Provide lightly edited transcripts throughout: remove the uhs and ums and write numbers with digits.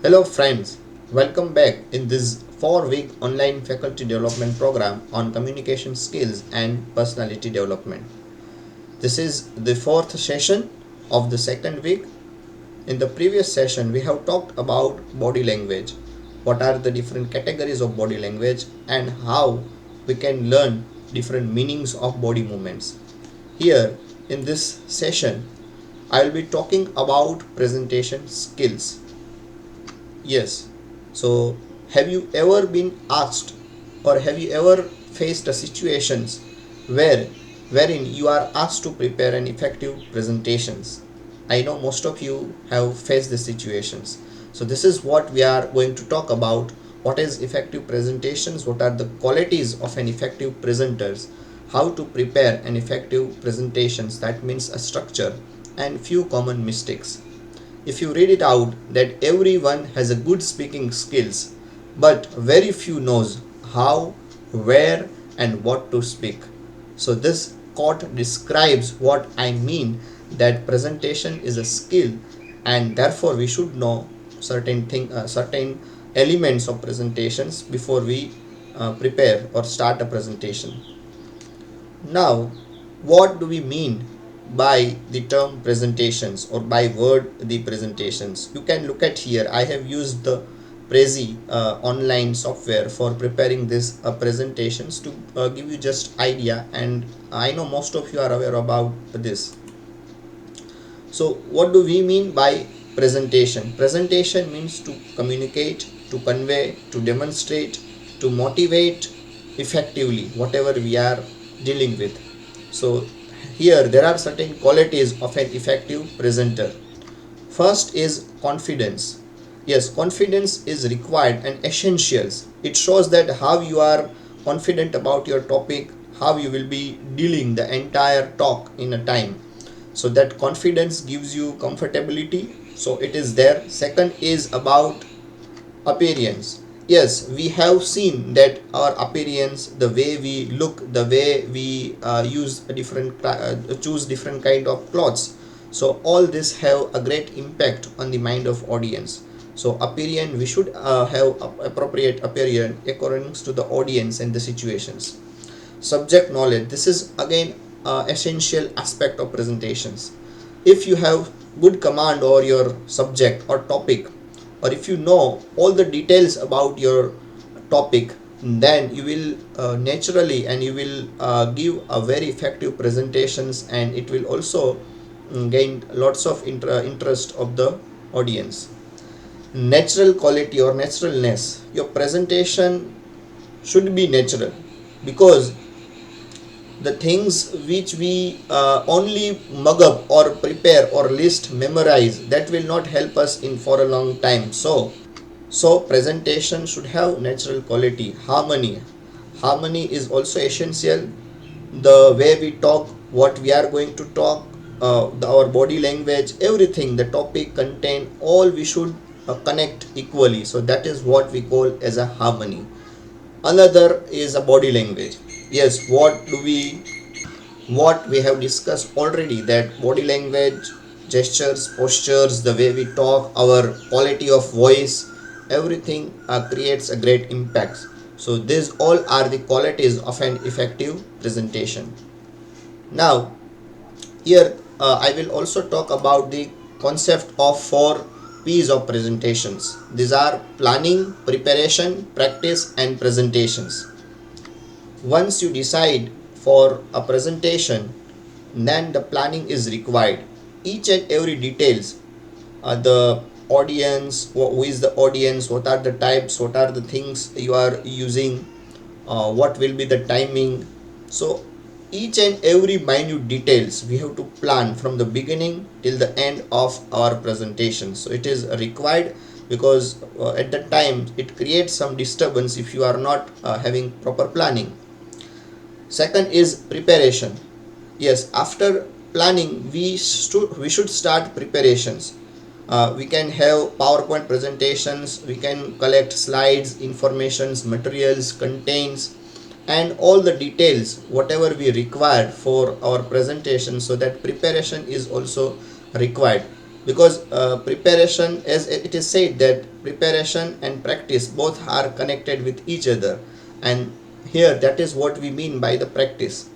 Hello friends, welcome back in this 4-week online faculty development program on communication skills and personality development. This is the fourth session of the second week. In the previous session, we have talked about body language, what are the different categories of body language and how we can learn different meanings of body movements. Here in this session, I will be talking about presentation skills. Yes. So, have you ever been asked or have you ever faced a situations where wherein you are asked to prepare an effective presentations? I know most of you have faced these situations. So this is what we are going to talk about. What is effective presentations? What are the qualities of an effective presenters? How to prepare an effective presentations, that means a structure, and few common mistakes. If you read it out, that everyone has a good speaking skills, but very few knows how, where and what to speak. So this quote describes what I mean, that presentation is a skill and therefore we should know certain elements of presentations before we prepare or start a presentation. Now, what do we mean by the term presentations or by word the presentations? You can look at here. I have used the Prezi online software for preparing this presentations to give you just idea, and I know most of you are aware about this. So what do we mean by presentation? Presentation means to communicate, to convey, to demonstrate, to motivate effectively whatever we are dealing with. So here there are certain qualities of an effective presenter. First is confidence. Yes, confidence is required and essentials. It shows that how you are confident about your topic, how you will be dealing the entire talk in a time. So that confidence gives you comfortability, so it is there. Second is about appearance. Yes, we have seen that our appearance, the way we look, the way we choose different kind of clothes, so all this have a great impact on the mind of audience. So appearance, we should have appropriate appearance according to the audience and the situations. Subject knowledge, this is again essential aspect of presentations. If you have good command over your subject or topic, or if you know all the details about your topic, then you will naturally and you will give a very effective presentations, and it will also gain lots of interest of the audience. Natural quality or naturalness, your presentation should be natural, because the things which we only mug up or prepare or list memorize, that will not help us in for a long time. So presentation should have natural quality. Harmony is also essential. The way we talk, what we are going to talk, our body language, everything, the topic contain, all we should connect equally. So that is what we call as a harmony. Another is a body language. Yes, what we have discussed already, that body language, gestures, postures, the way we talk, our quality of voice, everything creates a great impact. So these all are the qualities of an effective presentation. Now here I will also talk about the concept of 4 P's of presentations. These are planning, preparation, practice and presentations. Once you decide for a presentation, then the planning is required. Each and every details, the audience, who is the audience, what are the types, what are the things you are using, what will be the timing. So each and every minute details we have to plan from the beginning till the end of our presentation. So it is required, because at that time it creates some disturbance if you are not having proper planning. Second is preparation. Yes, after planning we should start preparations. We can have PowerPoint presentations, we can collect slides, informations, materials, contains, and all the details whatever we require for our presentation. So that preparation is also required. because preparation, as it is said that preparation and practice both are connected with each other, and here that is what we mean by the practice.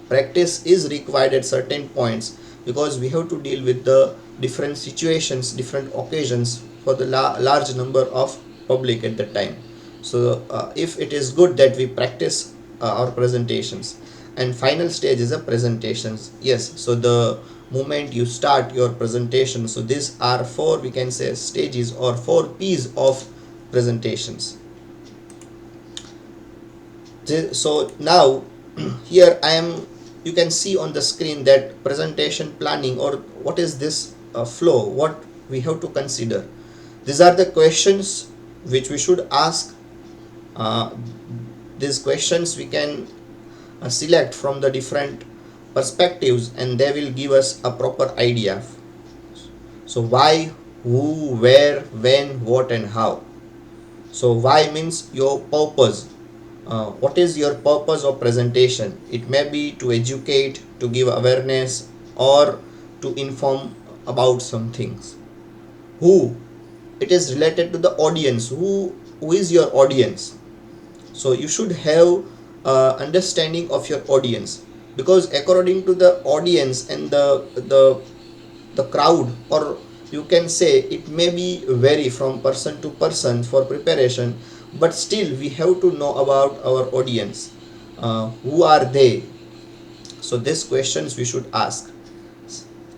Practice is required at certain points because we have to deal with the different situations, different occasions for the large number of public at the time. So if it is good that we practice our presentations. And final stage is a presentations. Yes, so the moment you start your presentation, so these are four, we can say, stages or four P's of presentations. So now here I am, you can see on the screen that presentation planning, or what is this flow, what we have to consider. These are the questions which we should ask. uh, these questions we can select from the different perspectives, and they will give us a proper idea. So why, who, where, when, what, and how. So why means your purpose. What is your purpose of presentation? It may be to educate, to give awareness, or to inform about some things. Who? It is related to the audience. Who is your audience? So you should have understanding of your audience, because according to the audience and the crowd, or you can say it may be vary from person to person for preparation, but still we have to know about our audience. Who are they? So these questions we should ask.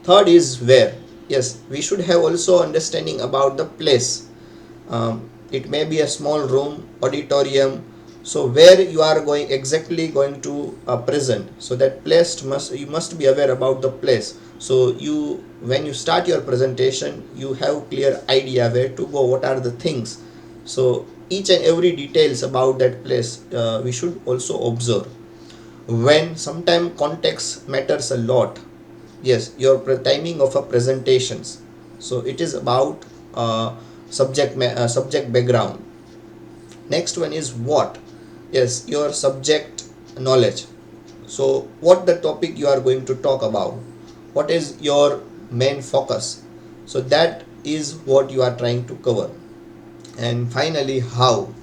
Third is where. Yes, we should have also understanding about the place. It may be a small room, auditorium. So where you are going, exactly going to present, so that place you must be aware about the place. So you, when you start your presentation, you have clear idea where to go, what are the things. So each and every details about that place we should also observe. When sometime context matters a lot. Yes, your timing of a presentations, so it is about subject background. Next one is what. Yes, your subject knowledge. So what the topic you are going to talk about, what is your main focus, so that is what you are trying to cover. And finally, how.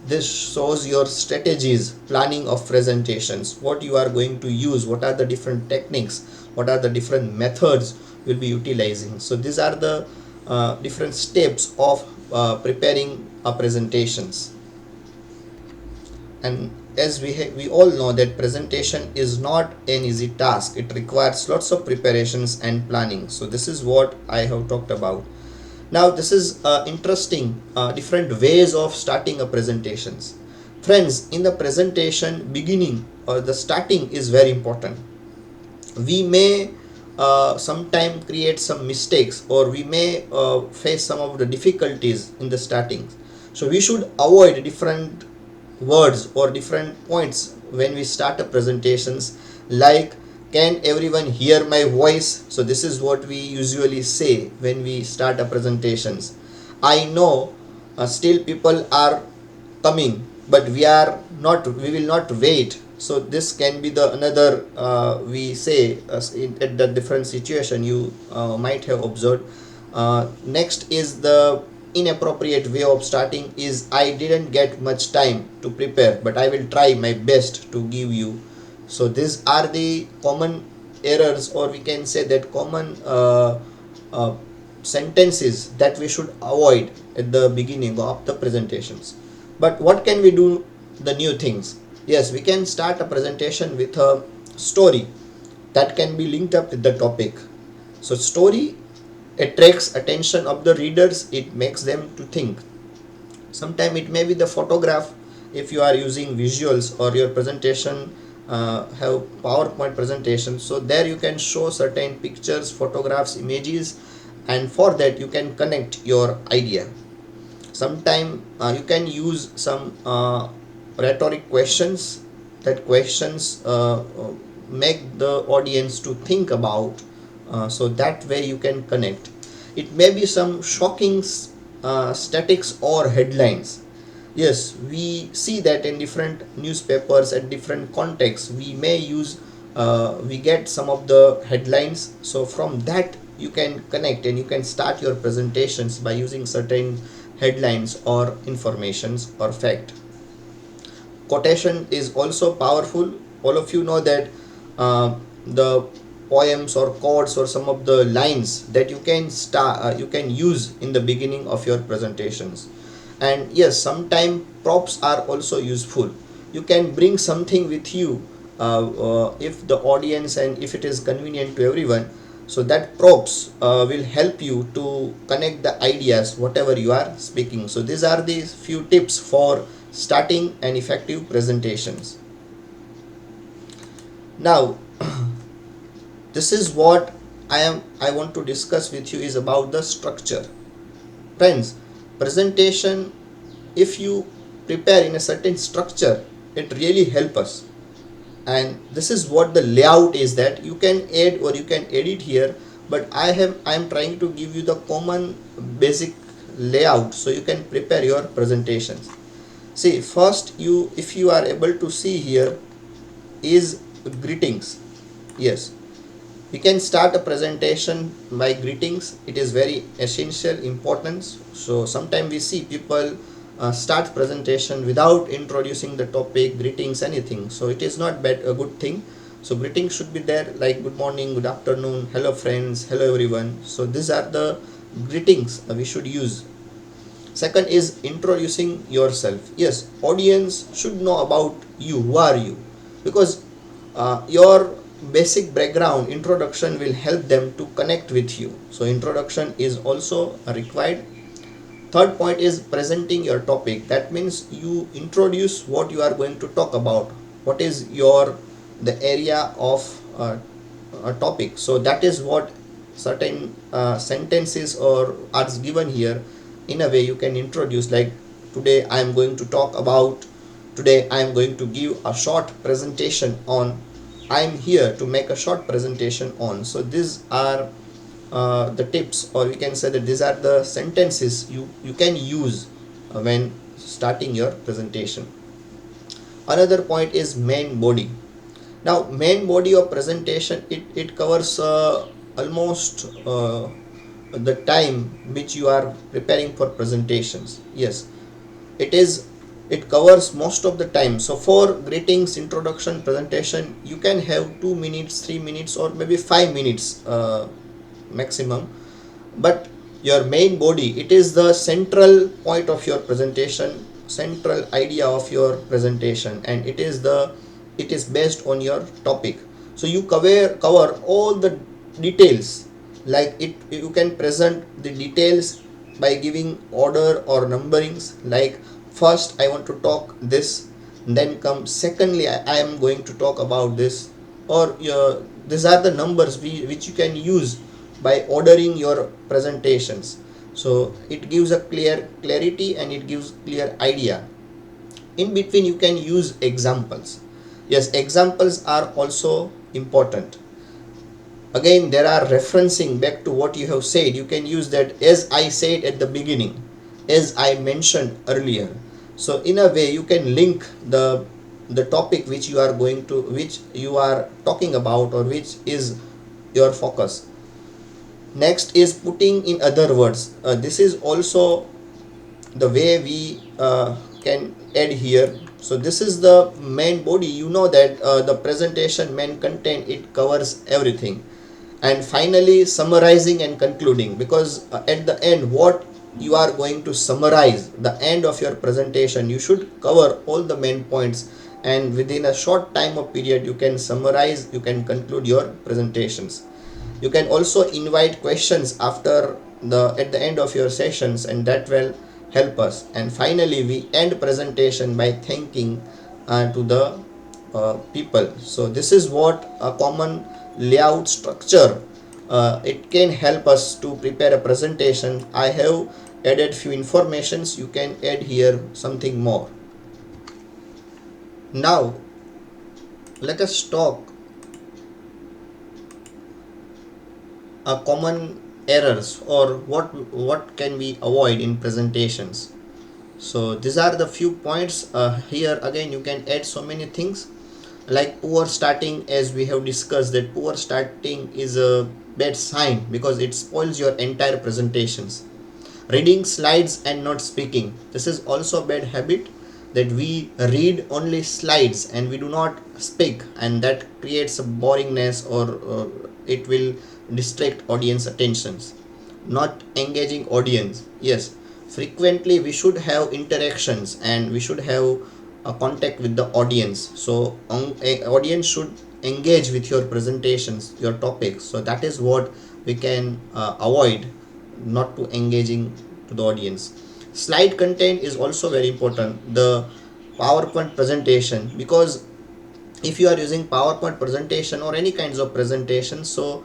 This shows your strategies, planning of presentations, what you are going to use, what are the different techniques, what are the different methods you'll be utilizing. So these are the different steps of preparing a presentations. And as we all know that presentation is not an easy task, it requires lots of preparations and planning. So this is what I have talked about. Now this is interesting, different ways of starting a presentations. Friends, in the presentation beginning or the starting is very important. We may sometime create some mistakes, or we may face some of the difficulties in the starting. So we should avoid different words or different points when we start a presentations, like, can everyone hear my voice? So this is what we usually say when we start a presentations. I know still people are coming, but we will not wait. So this can be the another we say at the different situation you might have observed. Next is the inappropriate way of starting is, I didn't get much time to prepare, but I will try my best to give you. So these are the common errors, or we can say that common uh, sentences that we should avoid at the beginning of the presentations. But what can we do, the new things? Yes, we can start a presentation with a story that can be linked up with the topic. So story attracts attention of the readers, it makes them to think. Sometimes it may be the photograph, if you are using visuals or your presentation have PowerPoint presentation, so there you can show certain pictures, photographs, images, and for that you can connect your idea. Sometimes you can use some rhetoric questions, that questions make the audience to think about, so that way you can connect. It may be some shocking statics or headlines. Yes, we see that in different newspapers at different contexts we may use, we get some of the headlines, so from that you can connect and you can start your presentations by using certain headlines or informations or fact. Quotation is also powerful. All of you know that the poems or quotes or some of the lines that you can use in the beginning of your presentations. And yes, sometimes props are also useful. You can bring something with you if the audience and if it is convenient to everyone, so that props will help you to connect the ideas whatever you are speaking. So these are the few tips for starting an effective presentations. Now this is what I want to discuss with you is about the structure. Friends, presentation, if you prepare in a certain structure, it really help us. And this is what the layout is, that you can add or you can edit here, but I am trying to give you the common basic layout so you can prepare your presentations. See, first, if you are able to see here is greetings. Yes, we can start a presentation by greetings. It is very essential importance. So sometimes we see people start presentation without introducing the topic, greetings, anything. So it is not a good thing. So greetings should be there, like good morning, good afternoon, hello friends, hello everyone. So these are the greetings we should use. Second is introducing yourself. Yes, audience should know about you. Who are you? Because your basic background introduction will help them to connect with you. So introduction is also required. Third point is presenting your topic. That means you introduce what you are going to talk about. What is the area of a topic. So that is what certain sentences or are given here. In a way you can introduce, like today I am going to talk about, today I am going to give a short presentation on, I am here to make a short presentation on. So these are the tips, or we can say that these are the sentences you can use when starting your presentation. Another point is main body. Now main body of presentation, it covers almost the time which you are preparing for presentations. Yes, it covers most of the time. So for greetings, introduction, presentation, you can have 2 minutes, 3 minutes, or maybe 5 minutes maximum. But your main body, it is the central point of your presentation, central idea of your presentation, and it is based on your topic. So you cover all the details, like it you can present the details by giving order or numberings, like first I want to talk this, then come secondly I am going to talk about this, or these are the numbers which you can use by ordering your presentations. So it gives a clarity and it gives clear idea. In between you can use examples. Yes, examples are also important. Again, there are referencing back to what you have said. You can use that, as I said at the beginning, as I mentioned earlier. So in a way you can link the topic which you are talking about, or which is your focus. Next is putting in other words. This is also the way we can add here. So this is the main body. You know that the presentation main content, it covers everything. And finally summarizing and concluding, because at the end what you are going to summarize, the end of your presentation, you should cover all the main points, and within a short time of period you can summarize, you can conclude your presentations. You can also invite questions at the end of your sessions, and that will help us. And finally we end presentation by thanking to the people. So this is what a common layout structure, it can help us to prepare a presentation. I have added few informations, you can add here something more. Now let us talk common errors, or what can we avoid in presentations. So these are the few points. Here again you can add so many things, like poor starting. As we have discussed, that poor starting is bad sign because it spoils your entire presentations. Reading slides and not speaking, this is also a bad habit, that we read only slides and we do not speak, and that creates a boringness, or it will distract audience attentions. Not engaging audience, yes, frequently we should have interactions and we should have a contact with the audience. So audience should engage with your presentations, your topics. So that is what we can avoid, not to engaging to the audience. Slide content is also very important, the PowerPoint presentation, because if you are using PowerPoint presentation or any kinds of presentation, so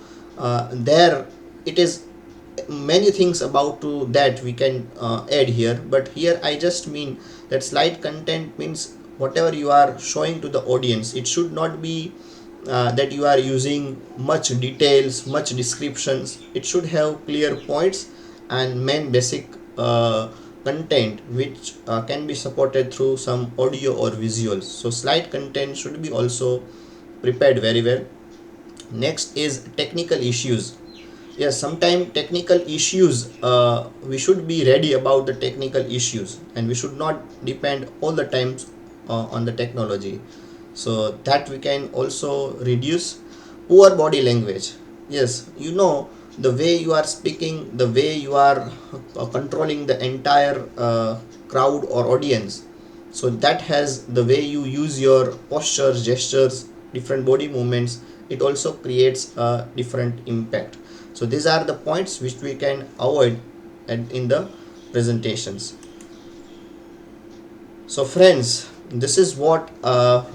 there it is many things about to that we can add here, but here I just mean that slide content means whatever you are showing to the audience, it should not be that you are using much details, much descriptions. It should have clear points and main basic content which can be supported through some audio or visuals. So slide content should be also prepared very well. Next is technical issues. Yes, sometimes technical issues, we should be ready about the technical issues and we should not depend all the times on the technology. So that we can also reduce. Poor body language, yes, the way you are speaking, the way you are controlling the entire crowd or audience, so that has the way you use your postures, gestures, different body movements, it also creates a different impact. So these are the points which we can avoid in the presentations. So friends, this is what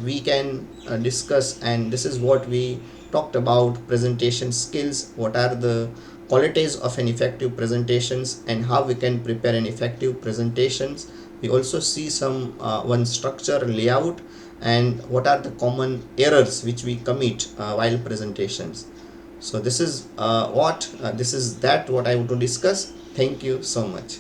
we can discuss, and this is what we talked about presentation skills, what are the qualities of an effective presentations and how we can prepare an effective presentations. We also see some one structure layout and what are the common errors which we commit while presentations. So this is what I want to discuss. Thank you so much.